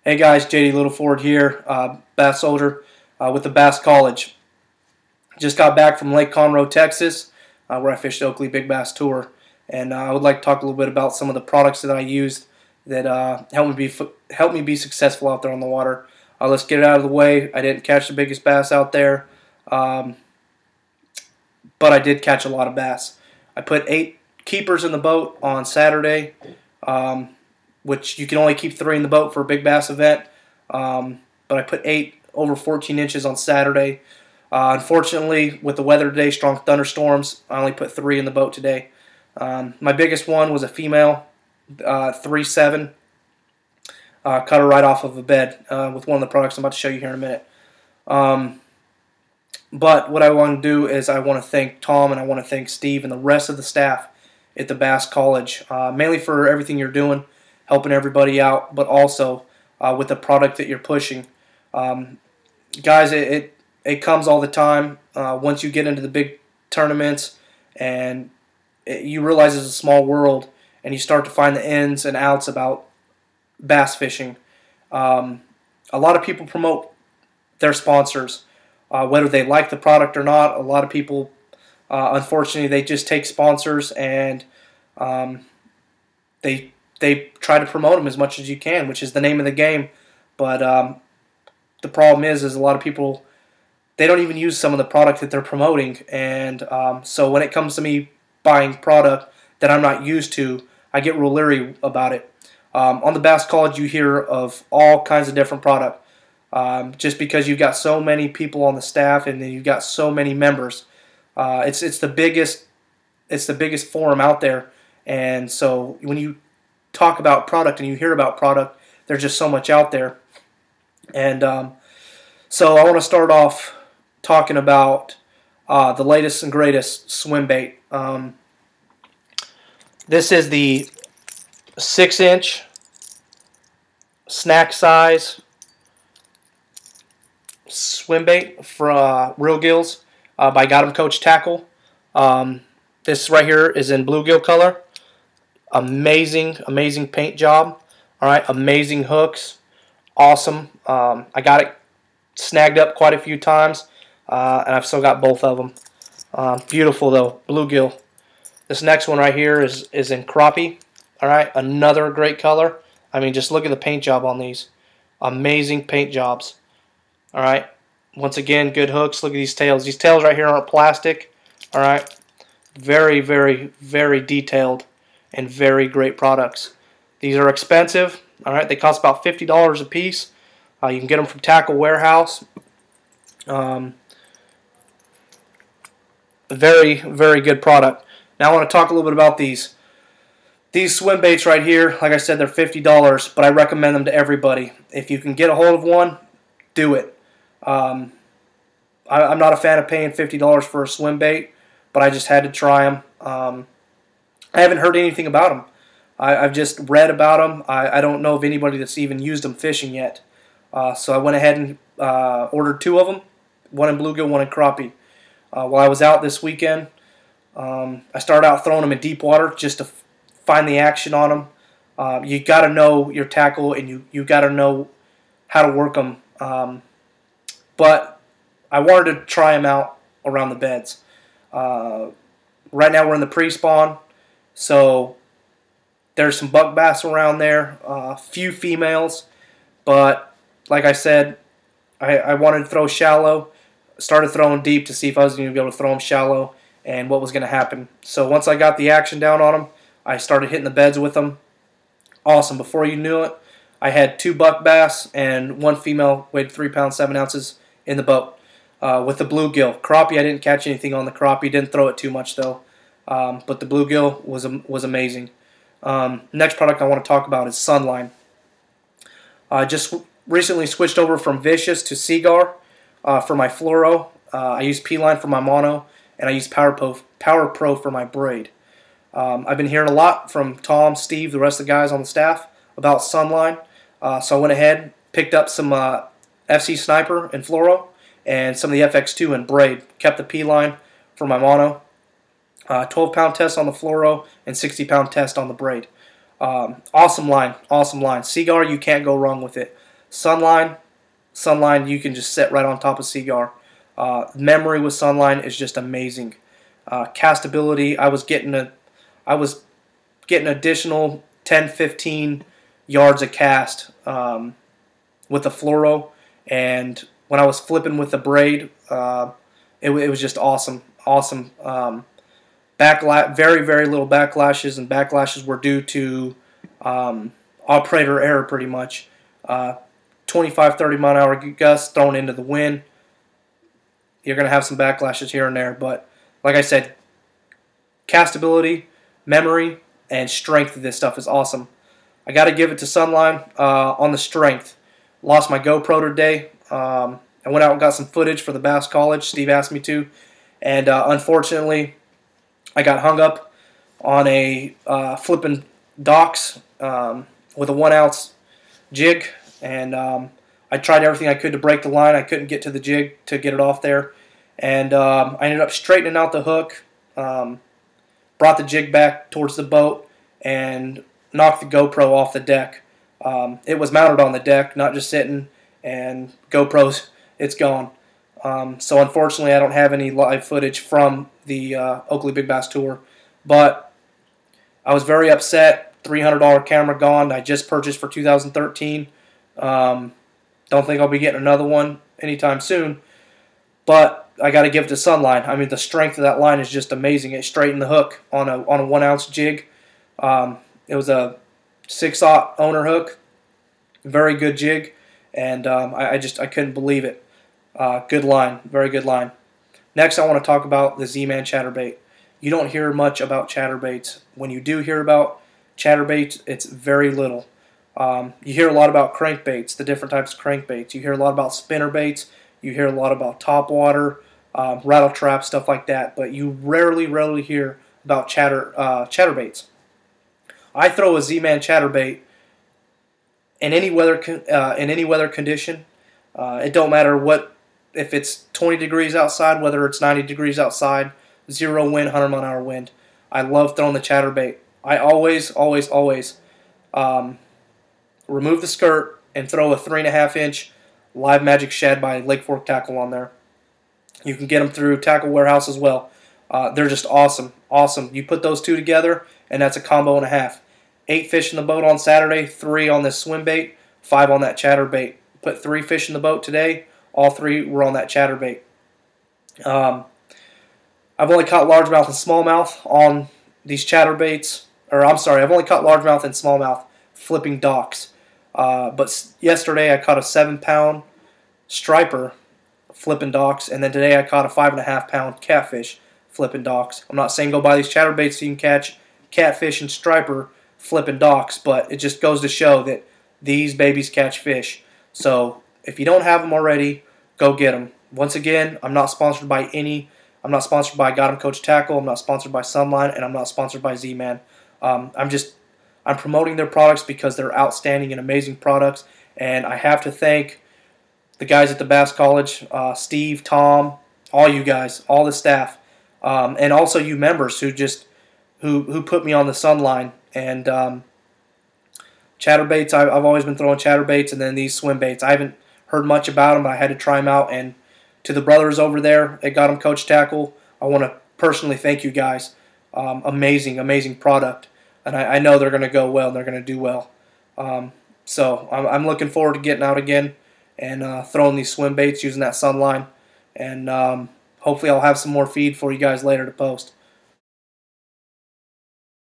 Hey guys, JD Littleford here, Bass Soldier with the Bass College. Just got back from Lake Conroe, Texas, where I fished Oakley Big Bass Tour, and I would like to talk a little bit about some of the products that I used that helped me be successful out there on the water. Let's get it out of the way. I didn't catch the biggest bass out there, but I did catch a lot of bass. I put 8 keepers in the boat on Saturday. Which you can only keep 3 in the boat for a big bass event. But I put 8 over 14 inches on Saturday. Unfortunately, with the weather today, strong thunderstorms, I only put 3 in the boat today. My biggest one was a female, 3.7. Cut her right off of a bed with one of the products I'm about to show you here in a minute. But what I want to do is I want to thank Tom and I want to thank Steve and the rest of the staff at the Bass College, mainly for everything you're doing, helping everybody out, but also with the product that you're pushing. Guys, it comes all the time once you get into the big tournaments and you realize it's a small world and you start to find the ins and outs about bass fishing. A lot of people promote their sponsors, whether they like the product or not. A lot of people, unfortunately, they just take sponsors and they try to promote them as much as you can, which is the name of the game. But the problem is a lot of people, they don't even use some of the product that they're promoting. And so when it comes to me buying product that I'm not used to, I get real leery about it. On the Bass College, you hear of all kinds of different product. Just because you've got so many people on the staff and then you've got so many members, it's the biggest forum out there. And so when you talk about product and you hear about product, there's just so much out there. And so I want to start off talking about the latest and greatest swim bait. This is the 6-inch snack size swim bait for Real Gills by Got 'em Coach Tackle. This right here is in bluegill color. Amazing paint job. Alright, amazing hooks. Awesome. I got it snagged up quite a few times, and I've still got both of them. Beautiful though, bluegill. This next one right here is in crappie. Alright, another great color. I mean, just look at the paint job on these. Amazing paint jobs. Alright, once again, good hooks. Look at these tails. These tails right here aren't plastic. Alright, very detailed and very great products. These are expensive. Alright, they cost about $50 a piece. You can get them from Tackle Warehouse. Very good product. Now I want to talk a little bit about these. These swim baits right here, like I said, they're $50, but I recommend them to everybody. If you can get a hold of one, do it. I'm not a fan of paying $50 for a swim bait, but I just had to try them. I haven't heard anything about them. I've just read about them. I don't know of anybody that's even used them fishing yet. So I went ahead and ordered 2 of them, one in bluegill, one in crappie. While I was out this weekend, I started out throwing them in deep water just to find the action on them. You got to know your tackle and you got to know how to work them. But I wanted to try them out around the beds. Right now we're in the pre-spawn, so there's some buck bass around there, few females, but like I said, I wanted to throw shallow. Started throwing deep to see if I was going to be able to throw them shallow and what was going to happen. So once I got the action down on them, I started hitting the beds with them. Awesome. Before you knew it, I had 2 buck bass and 1 female weighed 3 pounds 7 ounces in the boat with the bluegill. Crappie, I didn't catch anything on the crappie. Didn't throw it too much though. But the bluegill was amazing. Next product I want to talk about is Sunline. Just recently switched over from Vicious to Seagar for my fluoro. I use P-Line for my mono, and I use Power Pro for my braid. I've been hearing a lot from Tom, Steve, the rest of the guys on the staff about Sunline. So I went ahead, picked up some FC Sniper and fluoro, and some of the FX2 and braid. Kept the P-Line for my mono. 12-pound test on the fluoro and 60-pound test on the braid. Awesome line, awesome line. Seagar, you can't go wrong with it. Sunline, you can just sit right on top of Seaguar. Memory with Sunline is just amazing. Castability, I was getting additional 10, 15 yards of cast with the fluoro, and when I was flipping with the braid, it was just awesome. Very, very little backlashes, and backlashes were due to operator error pretty much. 25, 30 mile an hour gusts thrown into the wind. You're going to have some backlashes here and there, but like I said, castability, memory, and strength of this stuff is awesome. I got to give it to Sunline on the strength. Lost my GoPro today. I went out and got some footage for the Bass College. Steve asked me to, and unfortunately, I got hung up on a flipping docks with a 1 ounce jig, and I tried everything I could to break the line. I couldn't get to the jig to get it off there, and I ended up straightening out the hook, brought the jig back towards the boat, and knocked the GoPro off the deck. It was mounted on the deck, not just sitting, and GoPro's, it's gone. So unfortunately, I don't have any live footage from the Oakley Big Bass Tour, but I was very upset. $300 camera gone. I just purchased for 2013. Don't think I'll be getting another one anytime soon, but I got to give it to Sunline. I mean, the strength of that line is just amazing. It straightened the hook on a 1 ounce jig. It was a 6/0 owner hook, very good jig, and I couldn't believe it. Good line, very good line. Next, I want to talk about the Z-Man chatterbait. You don't hear much about chatterbaits. When you do hear about chatterbaits, it's very little. You hear a lot about crankbaits, the different types of crankbaits. You hear a lot about spinnerbaits. You hear a lot about topwater, rattle trap, stuff like that. But you rarely hear about chatterbaits. I throw a Z-Man chatterbait in any weather condition. It don't matter if it's 20 degrees outside, whether it's 90 degrees outside, 0 wind, 100 mile an hour wind. I love throwing the chatterbait. I always remove the skirt and throw a 3.5 inch Live Magic Shed by Lake Fork Tackle on there. You can get them through Tackle Warehouse as well. They're just awesome. You put those two together, and that's a combo and a half. 8 fish in the boat on Saturday, 3 on this swim bait, 5 on that chatterbait. Put 3 fish in the boat today. All 3 were on that chatterbait. I've only caught largemouth and smallmouth on these chatterbaits. Or I'm sorry, I've only caught largemouth and smallmouth flipping docks. But yesterday I caught a 7-pound striper flipping docks, and then today I caught a 5.5-pound catfish flipping docks. I'm not saying go buy these chatterbaits so you can catch catfish and striper flipping docks, but it just goes to show that these babies catch fish. So if you don't have them already, go get them. Once again, I'm not sponsored by I'm not sponsored by Got 'em Coach Tackle. I'm not sponsored by Sunline, and I'm not sponsored by Z-Man. I'm promoting their products because they're outstanding and amazing products, and I have to thank the guys at the Bass College, Steve, Tom, all you guys, all the staff, and also you members who put me on the Sunline. And chatterbaits, I've always been throwing chatterbaits, and then these swim baits. I haven't heard much about them, but I had to try them out. And to the brothers over there at Got 'em Coach Tackle, I want to personally thank you guys. Amazing product, and I know they're going to go well. They're going to do well. So I'm looking forward to getting out again and throwing these swim baits using that Sunline, and hopefully I'll have some more feed for you guys later to post.